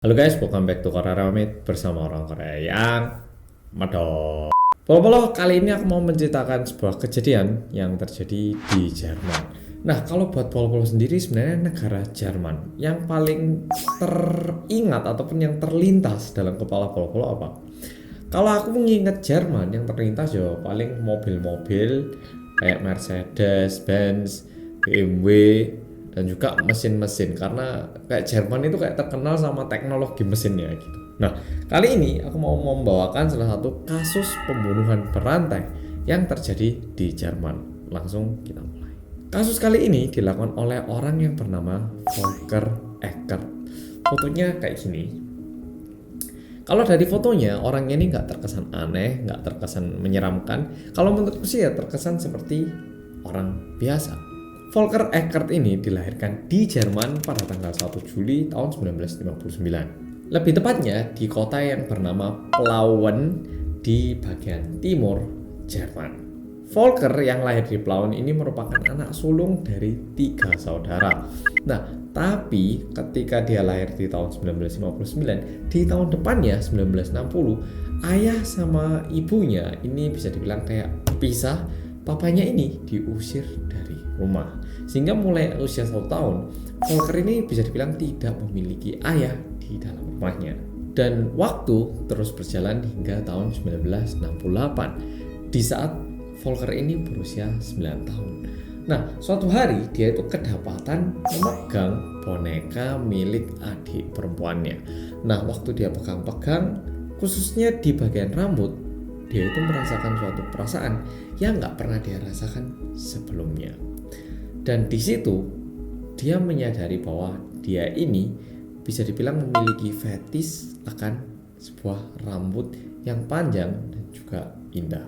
Halo guys, welcome back to Korea Ramit bersama orang Korea yang medok. Polo-polo, kali ini aku mau menceritakan sebuah kejadian yang terjadi di Jerman. Nah, kalau buat polo-polo sendiri sebenarnya negara Jerman yang paling teringat ataupun yang terlintas dalam kepala polo-polo apa? Kalau aku mengingat Jerman yang terlintas ya paling mobil-mobil kayak Mercedes, Benz, BMW, dan juga mesin-mesin karena kayak Jerman itu kayak terkenal sama teknologi mesinnya gitu. Nah, kali ini aku mau membawakan salah satu kasus pembunuhan berantai yang terjadi di Jerman. Langsung kita mulai. Kasus kali ini dilakukan oleh orang yang bernama Volker Eckert. Fotonya kayak gini. Kalau dari fotonya orangnya ini nggak terkesan aneh, nggak terkesan menyeramkan. Kalau menurutku sih ya terkesan seperti orang biasa. Volker Eckert ini dilahirkan di Jerman pada tanggal 1 Juli tahun 1959. Lebih tepatnya di kota yang bernama Plauen di bagian timur Jerman. Volker yang lahir di Plauen ini merupakan anak sulung dari 3 saudara. Nah, tapi ketika dia lahir di tahun 1959, di tahun depannya 1960, ayah sama ibunya ini bisa dibilang kayak pisah. Papanya ini diusir dari rumah, sehingga mulai usia 1 tahun Volker ini bisa dibilang tidak memiliki ayah di dalam rumahnya. Dan waktu terus berjalan hingga tahun 1968 di saat Volker ini berusia 9 tahun. Nah, suatu hari dia itu kedapatan memegang boneka milik adik perempuannya. Nah, waktu dia pegang-pegang, khususnya di bagian rambut, dia itu merasakan suatu perasaan yang nggak pernah dia rasakan sebelumnya. Dan di situ dia menyadari bahwa dia ini bisa dibilang memiliki fetish akan sebuah rambut yang panjang dan juga indah.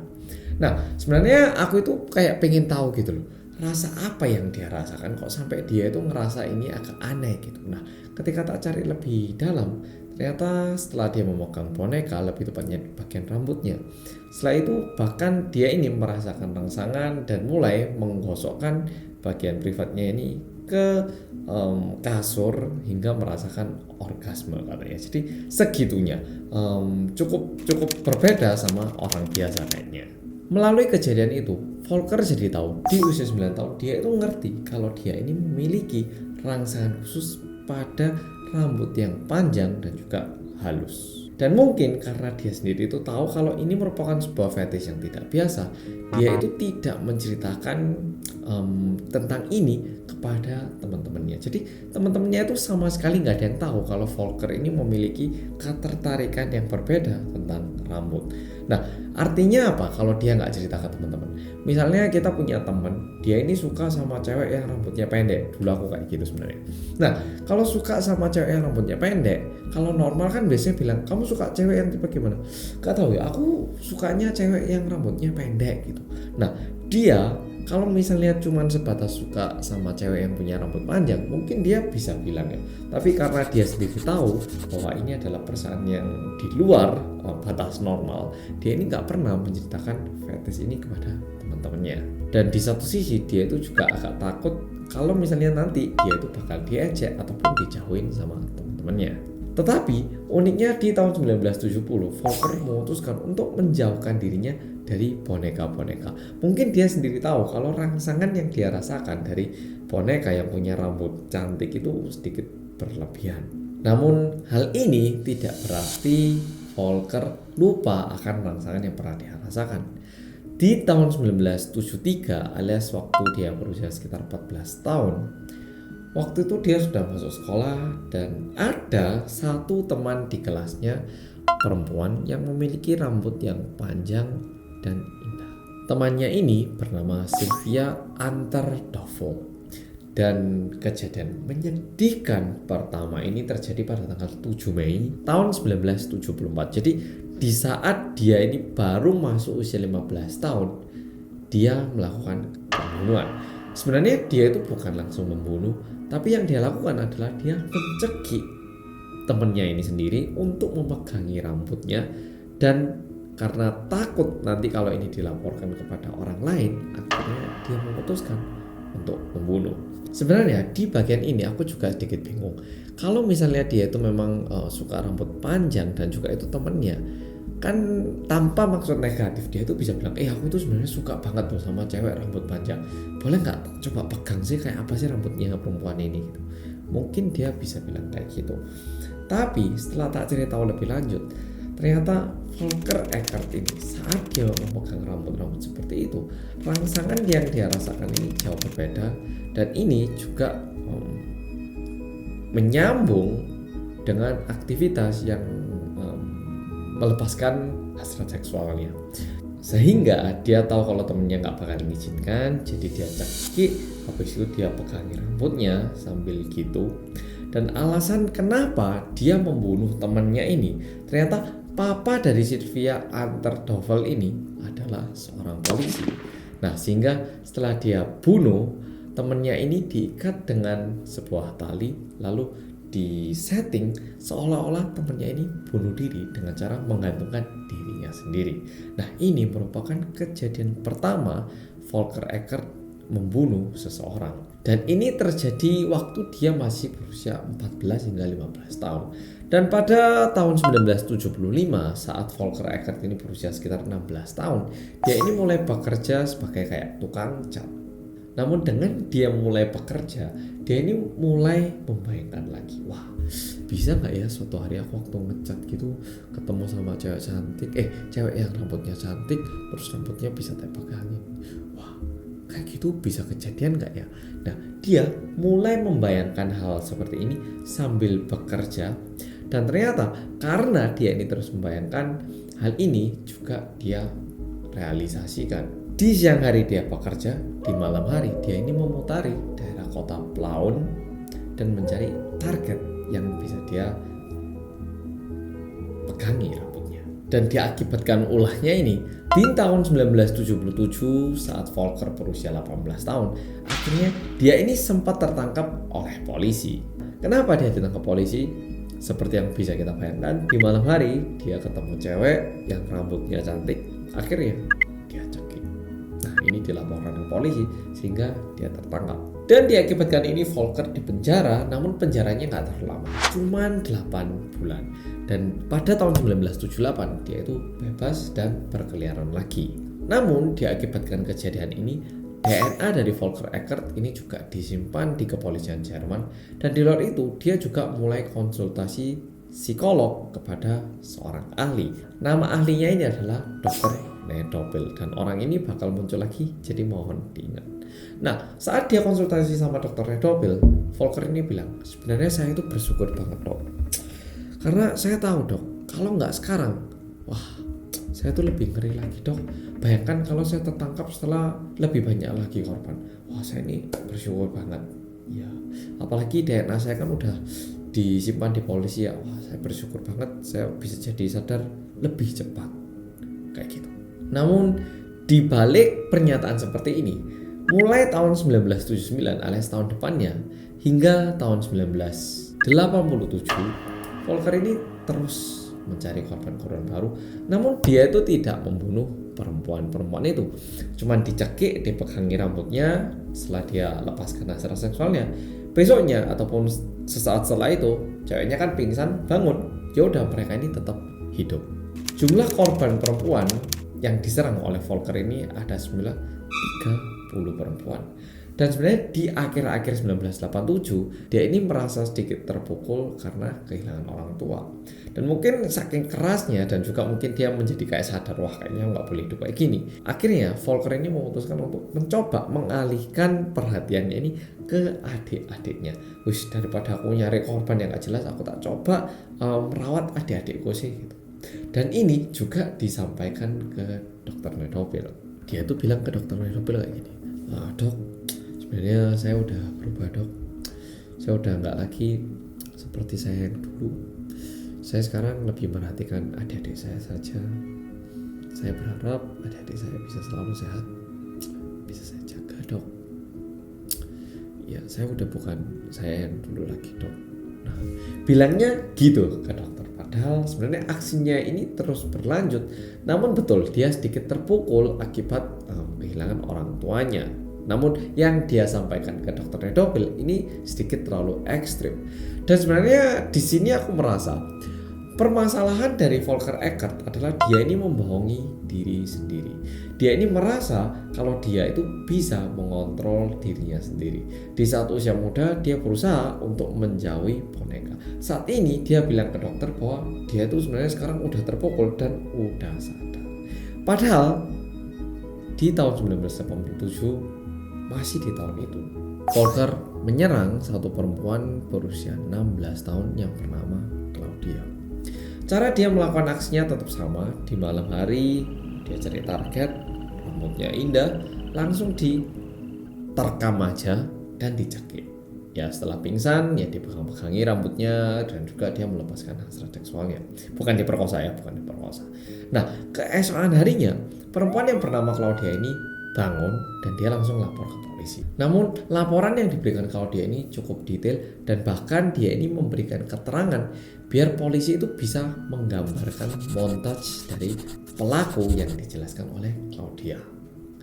Nah, sebenarnya aku itu kayak pengen tahu gitu loh, rasa apa yang dia rasakan kok sampai dia itu ngerasa ini agak aneh gitu. Nah, ketika tak cari lebih dalam, ternyata setelah dia memegang boneka, lebih tepatnya di bagian rambutnya, setelah itu bahkan dia ini merasakan rangsangan dan mulai menggosokkan bagian privatnya ini ke kasur hingga merasakan orgasme katanya. Jadi segitunya, cukup berbeda sama orang biasa kayaknya. Melalui kejadian itu, Volker jadi tahu di usia 9 tahun dia itu ngerti kalau dia ini memiliki rangsangan khusus pada rambut yang panjang dan juga halus. Dan mungkin karena dia sendiri itu tahu kalau ini merupakan sebuah fetish yang tidak biasa, dia itu tidak menceritakan tentang ini kepada teman-temannya. Jadi teman-temannya itu sama sekali nggak ada yang tahu kalau Volker ini memiliki ketertarikan yang berbeda tentang rambut. Nah, artinya apa kalau dia nggak cerita ke teman-teman? Misalnya kita punya teman, dia ini suka sama cewek yang rambutnya pendek. Dulu aku kayak gitu sebenarnya. Nah, kalau suka sama cewek yang rambutnya pendek, kalau normal kan biasanya bilang, kamu suka cewek yang tipe gimana? Gak tahu ya, aku sukanya cewek yang rambutnya pendek gitu. Nah, dia kalau misalnya cuma sebatas suka sama cewek yang punya rambut panjang, mungkin dia bisa bilang ya. Tapi karena dia sendiri tahu bahwa ini adalah perasaan yang di luar batas normal, dia ini nggak pernah menceritakan fetish ini kepada teman-temannya. Dan di satu sisi dia itu juga agak takut kalau misalnya nanti dia itu bakal diejek ataupun dijauhin sama teman-temannya. Tetapi uniknya di tahun 1970, Volker memutuskan untuk menjauhkan dirinya dari boneka-boneka. Mungkin dia sendiri tahu kalau rangsangan yang dia rasakan dari boneka yang punya rambut cantik itu sedikit berlebihan. Namun hal ini tidak berarti Volker lupa akan rangsangan yang pernah dia rasakan. Di tahun 1973 alias waktu dia berusia sekitar 14 tahun, waktu itu dia sudah masuk sekolah dan ada satu teman di kelasnya perempuan yang memiliki rambut yang panjang dan indah. Temannya ini bernama Sylvia Anterdorf. Dan kejadian menyedihkan pertama ini terjadi pada tanggal 7 Mei tahun 1974. Jadi di saat dia ini baru masuk usia 15 tahun, dia melakukan pembunuhan. Sebenarnya dia itu bukan langsung membunuh, tapi yang dia lakukan adalah dia mencekik temennya ini sendiri untuk memegangi rambutnya. Dan karena takut nanti kalau ini dilaporkan kepada orang lain, akhirnya dia memutuskan untuk membunuh. Sebenarnya di bagian ini aku juga sedikit bingung. Kalau misalnya dia itu memang suka rambut panjang dan juga itu temennya, kan tanpa maksud negatif dia itu bisa bilang, aku tuh sebenarnya suka banget tuh sama cewek rambut panjang. Boleh nggak coba pegang sih kayak apa sih rambutnya perempuan ini gitu. Mungkin dia bisa bilang kayak gitu. Tapi setelah tak cari tahu lebih lanjut, ternyata Volker Eckert ini saat dia memegang rambut-rambut seperti itu, rangsangan yang dia rasakan ini jauh berbeda, dan ini juga menyambung dengan aktivitas yang melepaskan hasrat seksualnya. Sehingga dia tahu kalau temennya nggak bakal mengizinkan, jadi dia cekik, habis itu dia pegangi rambutnya sambil gitu. Dan alasan kenapa dia membunuh temannya ini, ternyata papa dari Sylvia Anterdovel ini adalah seorang polisi. Nah, sehingga setelah dia bunuh, temannya ini diikat dengan sebuah tali, lalu disetting seolah-olah temannya ini bunuh diri dengan cara menggantungkan dirinya sendiri. Nah, ini merupakan kejadian pertama Volker Eckert membunuh seseorang. Dan ini terjadi waktu dia masih berusia 14 hingga 15 tahun. Dan pada tahun 1975 saat Volker Eckert ini berusia sekitar 16 tahun, dia ini mulai bekerja sebagai kayak tukang cat. Namun dengan dia mulai bekerja, dia ini mulai membayangkan lagi, wah bisa gak ya suatu hari aku waktu ngecat gitu ketemu sama cewek cantik, cewek yang rambutnya cantik, terus rambutnya bisa tak pegangin. Wah, kayak gitu bisa kejadian gak ya? Nah, dia mulai membayangkan hal seperti ini sambil bekerja. Dan ternyata karena dia ini terus membayangkan hal ini juga dia realisasikan. Di siang hari dia bekerja, di malam hari dia ini memutari daerah kota Plauen dan mencari target yang bisa dia pegangi rambutnya. Dan diakibatkan ulahnya ini, di tahun 1977 saat Volker berusia 18 tahun, akhirnya dia ini sempat tertangkap oleh polisi. Kenapa dia ditangkap polisi? Seperti yang bisa kita bayangkan, di malam hari dia ketemu cewek yang rambutnya cantik, akhirnya dia cekik. Nah, ini dilaporkan ke polisi sehingga dia tertangkap. Dan diakibatkan ini Volker dipenjara, namun penjaranya nggak terlalu lama, cuman 8 bulan. Dan pada tahun 1978 dia itu bebas dan berkeliaran lagi. Namun diakibatkan kejadian ini, DNA dari Volker Eckert ini juga disimpan di kepolisian Jerman, dan di luar itu dia juga mulai konsultasi psikolog kepada seorang ahli. Nama ahlinya ini adalah Dr. Nedobel, dan orang ini bakal muncul lagi, jadi mohon diingat. Nah, saat dia konsultasi sama Dr. Nedobel, Volker ini bilang, sebenarnya saya itu bersyukur banget dok, karena saya tahu dok, kalau nggak sekarang, wah saya tuh lebih ngeri lagi dok. Bayangkan kalau saya tertangkap setelah lebih banyak lagi korban. Wah, saya ini bersyukur banget. Ya, apalagi DNA saya kan udah disimpan di polisi ya. Wah, saya bersyukur banget saya bisa jadi sadar lebih cepat. Kayak gitu. Namun di balik pernyataan seperti ini, mulai tahun 1979 alias tahun depannya hingga tahun 1987, Volker ini terus mencari korban-korban baru. Namun dia itu tidak membunuh perempuan-perempuan itu, cuman dicekik, dipegangi rambutnya. Setelah dia lepaskan hasrat seksualnya, besoknya ataupun sesaat setelah itu ceweknya kan pingsan, bangun, ya udah mereka ini tetap hidup. Jumlah korban perempuan yang diserang oleh Volker ini ada 30 perempuan. Dan sebenarnya di akhir-akhir 1987 dia ini merasa sedikit terpukul karena kehilangan orang tua. Dan mungkin saking kerasnya dan juga mungkin dia menjadi kayak sadar, wah kayaknya nggak boleh hidup kayak gini. Akhirnya Volker ini memutuskan untuk mencoba mengalihkan perhatiannya ini ke adik-adiknya. Wis, daripada aku nyari korban yang gak jelas, aku tak coba merawat adik-adikku sih gitu. Dan ini juga disampaikan ke Dr. Nedobel. Dia tuh bilang ke Dr. Nedobel kayak gini, dok, sebenarnya saya udah berubah dok. Saya udah nggak lagi seperti saya yang dulu. Saya sekarang lebih merhatikan adik-adik saya saja. Saya berharap adik-adik saya bisa selalu sehat, bisa saya jaga dok. Ya, saya udah bukan saya yang dulu lagi dok. Nah, bilangnya gitu ke dokter. Padahal sebenarnya aksinya ini terus berlanjut. Namun betul dia sedikit terpukul akibat kehilangan orang tuanya. Namun yang dia sampaikan ke dokter Nedobil ini sedikit terlalu ekstrim. Dan sebenarnya di sini aku merasa permasalahan dari Volker Eckert adalah dia ini membohongi diri sendiri. Dia ini merasa kalau dia itu bisa mengontrol dirinya sendiri. Di saat usia muda dia berusaha untuk menjauhi boneka. Saat ini dia bilang ke dokter bahwa dia itu sebenarnya sekarang udah terpukul dan udah sadar. Padahal di tahun 1987, masih di tahun itu, Volker menyerang satu perempuan berusia 16 tahun yang bernama Claudia. Cara dia melakukan aksinya tetap sama. Di malam hari dia cari target, rambutnya indah, langsung diterkam aja dan dicekik. Ya setelah pingsan ya dipegang-pegangi rambutnya dan juga dia melepaskan hasrat seksualnya. Bukan diperkosa ya, bukan diperkosa. Nah, keesokan harinya perempuan yang bernama Claudia ini bangun dan dia langsung lapor ke polisi. Namun laporan yang diberikan Claudia ini cukup detail dan bahkan dia ini memberikan keterangan biar polisi itu bisa menggambarkan montage dari pelaku yang dijelaskan oleh Claudia.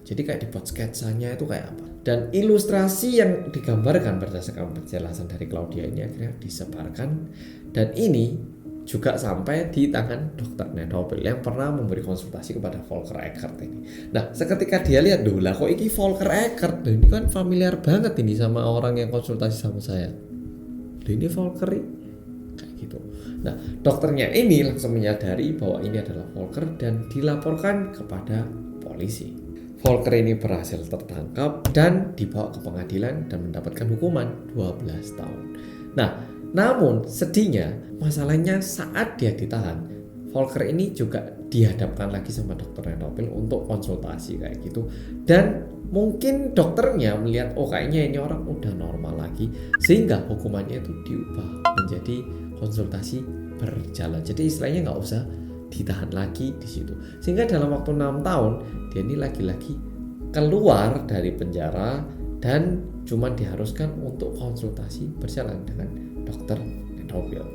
Jadi kayak dibuat sketsanya itu kayak apa. Dan ilustrasi yang digambarkan berdasarkan penjelasan dari Claudia ini akhirnya disebarkan. Dan ini juga sampai di tangan dokter Nedobil yang pernah memberi konsultasi kepada Volker Eckert ini. Nah, seketika dia lihat, lah kok ini Volker Eckert, ini kan familiar banget ini sama orang yang konsultasi sama saya. Ini Volker kayak gitu. Nah, dokternya ini langsung menyadari bahwa ini adalah Volker dan dilaporkan kepada polisi. Volker ini berhasil tertangkap dan dibawa ke pengadilan dan mendapatkan hukuman 12 tahun. Nah, namun sedihnya masalahnya saat dia ditahan, Volker ini juga dihadapkan lagi sama dokter Nedobil untuk konsultasi kayak gitu. Dan mungkin dokternya melihat kayaknya ini orang udah normal lagi, sehingga hukumannya itu diubah menjadi konsultasi berjalan. Jadi istilahnya nggak usah ditahan lagi di situ. Sehingga dalam waktu 6 tahun dia ini lagi-lagi keluar dari penjara dan cuma diharuskan untuk konsultasi berjalan dengan dokter Nedobil.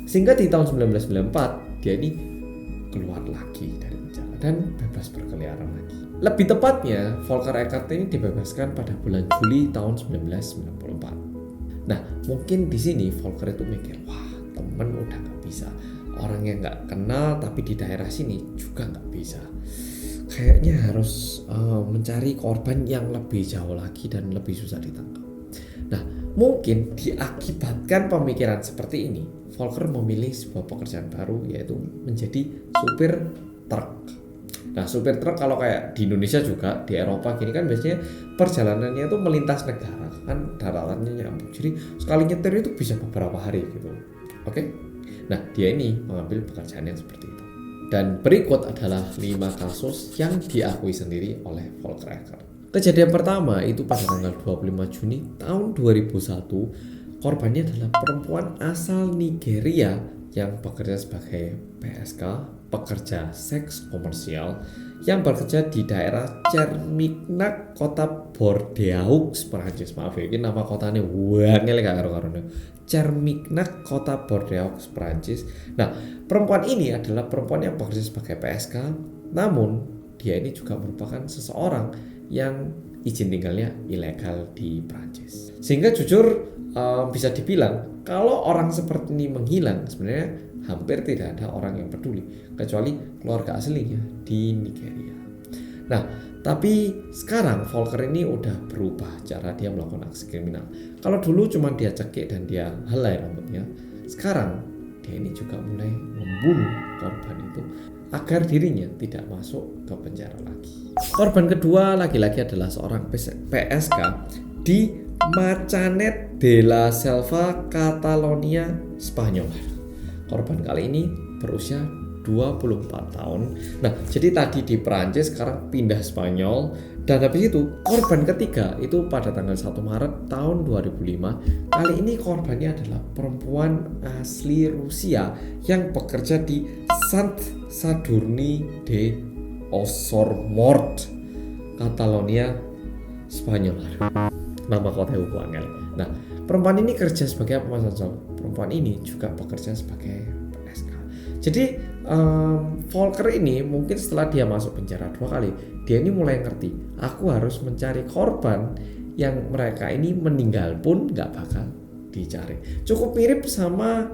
Sehingga di tahun 1994 dia ini keluar lagi dari penjara dan bebas berkeliaran lagi. Lebih tepatnya Volker Eckert ini dibebaskan pada bulan Juli tahun 1994. Nah, mungkin di sini Volker itu mikir, wah temen udah gak bisa, orang yang gak kenal tapi di daerah sini juga gak bisa. Kayaknya harus mencari korban yang lebih jauh lagi dan lebih susah ditangkap. Nah, mungkin diakibatkan pemikiran seperti ini, Volker memilih sebuah pekerjaan baru, yaitu menjadi supir truk. Nah, supir truk kalau kayak di Indonesia juga, di Eropa gini kan biasanya perjalanannya itu melintas negara, kan daratannya nyambung. Jadi sekali nyetir itu bisa beberapa hari gitu. Oke? Nah, dia ini mengambil pekerjaan yang seperti itu. Dan berikut adalah 5 kasus yang diakui sendiri oleh Volker Eckert. Kejadian pertama itu pada tanggal 25 Juni tahun 2001. Korbannya adalah perempuan asal Nigeria yang bekerja sebagai PSK, pekerja seks komersial, yang bekerja di daerah Cermignac, kota Bordeaux, Prancis. Maaf ya, ini nama kotanya wangel gak karo-karone. Cermignac, kota Bordeaux, Prancis. Nah, perempuan ini adalah perempuan yang bekerja sebagai PSK, namun dia ini juga merupakan seseorang yang izin tinggalnya ilegal di Prancis. Sehingga jujur bisa dibilang kalau orang seperti ini menghilang, sebenarnya hampir tidak ada orang yang peduli kecuali keluarga aslinya di Nigeria. Nah, tapi sekarang Volker ini udah berubah cara dia melakukan aksi kriminal. Kalau dulu cuma dia cekik dan dia helai rambutnya, sekarang dia ini juga mulai membunuh korban itu agar dirinya tidak masuk ke penjara lagi. Korban kedua laki-laki adalah seorang PSK di Maçanet de la Selva, Catalonia, Spanyol. Korban kali ini berusia 24 tahun. Nah, jadi tadi di Prancis, sekarang pindah Spanyol. Dan habis itu korban ketiga itu pada tanggal 1 Maret tahun 2005. Kali ini korbannya adalah perempuan asli Rusia yang bekerja di Sant Sadurní de Osormort, Catalonia, Spanyol. Nama kota ibu angel. Nah, perempuan ini kerja sebagai pemasang jam. Perempuan ini juga bekerja sebagai PSK. Jadi Volker ini mungkin setelah dia masuk penjara 2 kali, dia ini mulai ngerti, aku harus mencari korban yang mereka ini meninggal pun nggak bakal dicari. Cukup mirip sama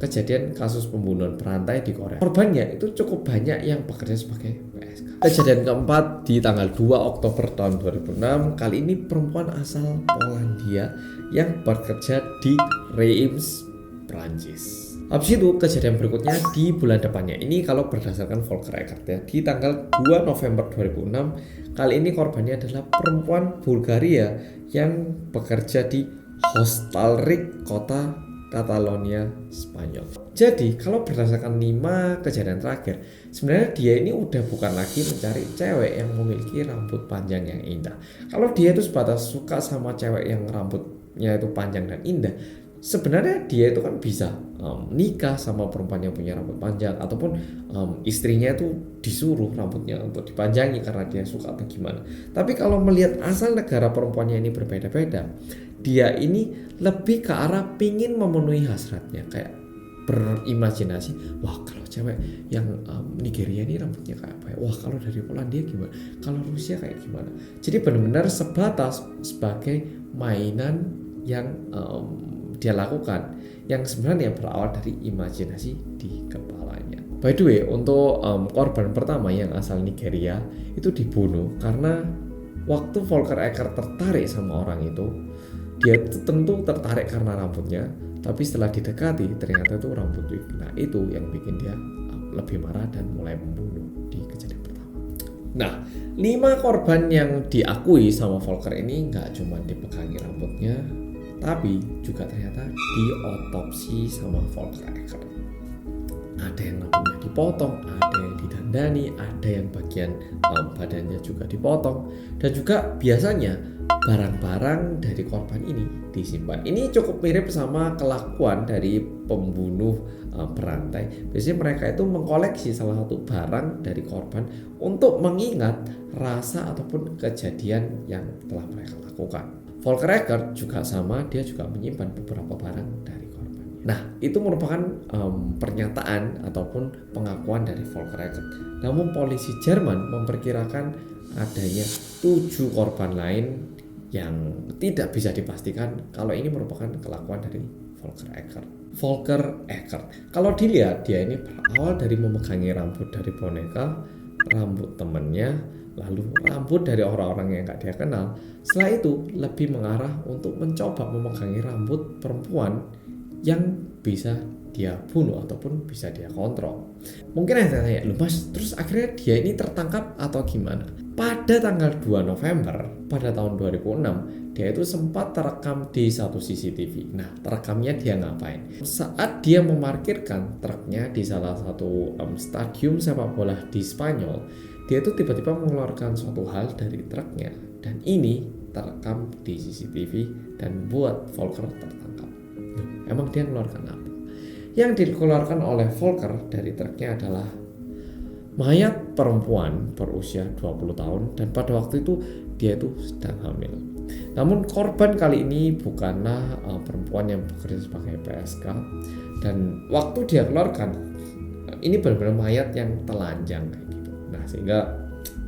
kejadian kasus pembunuhan berantai di Korea. Korbannya itu cukup banyak yang bekerja sebagai PSK. Kejadian keempat di tanggal 2 Oktober tahun 2006, kali ini perempuan asal Polandia yang bekerja di Reims, Prancis. Habis itu kejadian berikutnya di bulan depannya, ini kalau berdasarkan Volker Eckert ya, di tanggal 2 November 2006, kali ini korbannya adalah perempuan Bulgaria yang bekerja di Hostalric, kota Catalonia, Spanyol. Jadi kalau berdasarkan 5 kejadian terakhir, sebenarnya dia ini udah bukan lagi mencari cewek yang memiliki rambut panjang yang indah. Kalau dia itu sebatas suka sama cewek yang rambutnya itu panjang dan indah, sebenarnya dia itu kan bisa nikah sama perempuan yang punya rambut panjang, ataupun istrinya itu disuruh rambutnya untuk dipanjangi karena dia suka atau gimana. Tapi kalau melihat asal negara perempuannya ini berbeda-beda, dia ini lebih ke arah pingin memenuhi hasratnya, kayak berimajinasi, wah kalau cewek yang Nigeria ini rambutnya kayak apa ya? Wah kalau dari Polandia gimana? Kalau Rusia kayak gimana? Jadi benar-benar sebatas sebagai mainan yang dia lakukan, yang sebenarnya berawal dari imajinasi di kepalanya. By the way, untuk korban pertama yang asal Nigeria itu dibunuh karena waktu Volker Eckert tertarik sama orang itu, dia tentu tertarik karena rambutnya, tapi setelah didekati ternyata itu rambut wig. Nah itu yang bikin dia lebih marah dan mulai membunuh di kejadian pertama. Nah, 5 korban yang diakui sama Volker ini nggak cuma dipegangi rambutnya, tapi juga ternyata diotopsi sama Volker Eckert. Ada yang rambutnya dipotong, ada yang didandani, ada yang bagian badannya juga dipotong, dan juga biasanya barang-barang dari korban ini disimpan. Ini cukup mirip sama kelakuan dari pembunuh berantai. Biasanya mereka itu mengkoleksi salah satu barang dari korban untuk mengingat rasa ataupun kejadian yang telah mereka lakukan. Volker Eckert juga sama, dia juga menyimpan beberapa barang dari korban. Nah, itu merupakan pernyataan ataupun pengakuan dari Volker Eckert. Namun polisi Jerman memperkirakan adanya 7 korban lain yang tidak bisa dipastikan kalau ini merupakan kelakuan dari Volker Eckert. Volker Eckert, kalau dilihat dia ini berawal dari memegangi rambut dari boneka, rambut temannya, lalu rambut dari orang-orang yang gak dia kenal. Setelah itu lebih mengarah untuk mencoba memegangi rambut perempuan yang bisa dia bunuh ataupun bisa dia kontrol. Mungkin ada yang tanya, lu mas, terus akhirnya dia ini tertangkap atau gimana? Pada tanggal 2 November pada tahun 2006, dia itu sempat terekam di satu CCTV. Nah, terekamnya dia ngapain? Saat dia memarkirkan truknya di salah satu stadium sepak bola di Spanyol, dia itu tiba-tiba mengeluarkan suatu hal dari truknya, dan ini terekam di CCTV dan buat Volker tertangkap. Emang dia mengeluarkan apa? Yang dikeluarkan oleh Volker dari truknya adalah mayat perempuan berusia 20 tahun, dan pada waktu itu dia itu sedang hamil. Namun korban kali ini bukanlah perempuan yang bekerja sebagai PSK, dan waktu dia keluarkan ini benar-benar mayat yang telanjang kayak gitu. Nah, sehingga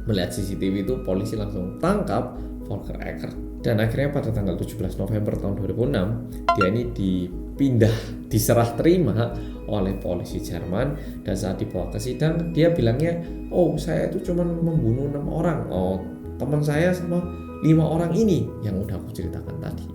melihat CCTV itu polisi langsung tangkap Volker Eckert, dan akhirnya pada tanggal 17 November tahun 2006 dia ini diserah terima oleh polisi Jerman, dan saat dibawa ke sidang dia bilangnya, oh saya itu cuma membunuh 6 orang, oh teman saya sama 5 orang ini yang udah aku ceritakan tadi.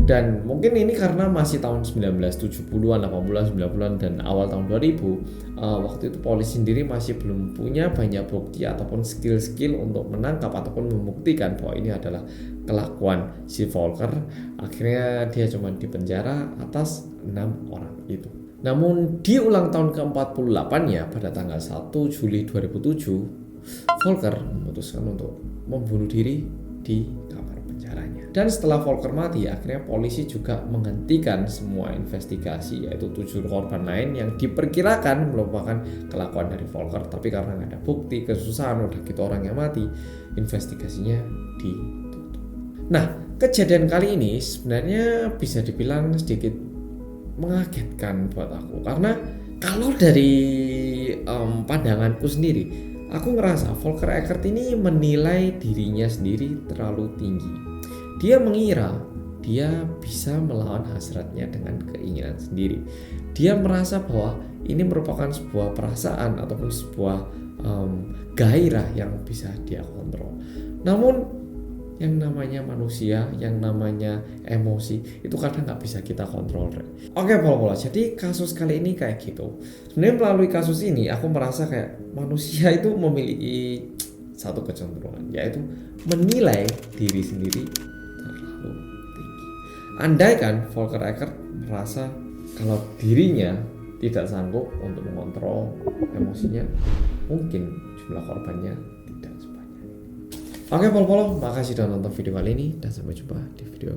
Dan mungkin ini karena masih tahun 1970-an, 80-an, 90-an, dan awal tahun 2000, waktu itu polisi sendiri masih belum punya banyak bukti ataupun skill-skill untuk menangkap ataupun membuktikan bahwa ini adalah kelakuan si Volker. Akhirnya dia cuma dipenjara atas 6 orang itu. Namun di ulang tahun ke-48-nya pada tanggal 1 Juli 2007, Volker memutuskan untuk membunuh diri di kamar penjaranya. Dan setelah Volker mati, akhirnya polisi juga menghentikan semua investigasi, yaitu 7 korban lain yang diperkirakan merupakan kelakuan dari Volker. Tapi karena nggak ada bukti, kesusahan, udah gitu orang yang mati, investigasinya ditutup. Nah, kejadian kali ini sebenarnya bisa dibilang sedikit mengagetkan buat aku, karena kalau dari pandanganku sendiri, aku ngerasa Volker Eckert ini menilai dirinya sendiri terlalu tinggi. Dia mengira dia bisa melawan hasratnya dengan keinginan sendiri. Dia merasa bahwa ini merupakan sebuah perasaan ataupun sebuah gairah yang bisa dia kontrol. Namun yang namanya manusia, yang namanya emosi itu kadang nggak bisa kita kontrol. Oke, pola-pola. Jadi kasus kali ini kayak gitu. Sebenarnya melalui kasus ini aku merasa kayak manusia itu memiliki satu kecenderungan, yaitu menilai diri sendiri terlalu tinggi. Andai kan Volker Eckert merasa kalau dirinya tidak sanggup untuk mengontrol emosinya, mungkin jumlah korbannya tidak sebanyak. Oke, pol-polo, makasih sudah nonton video kali ini dan sampai jumpa di video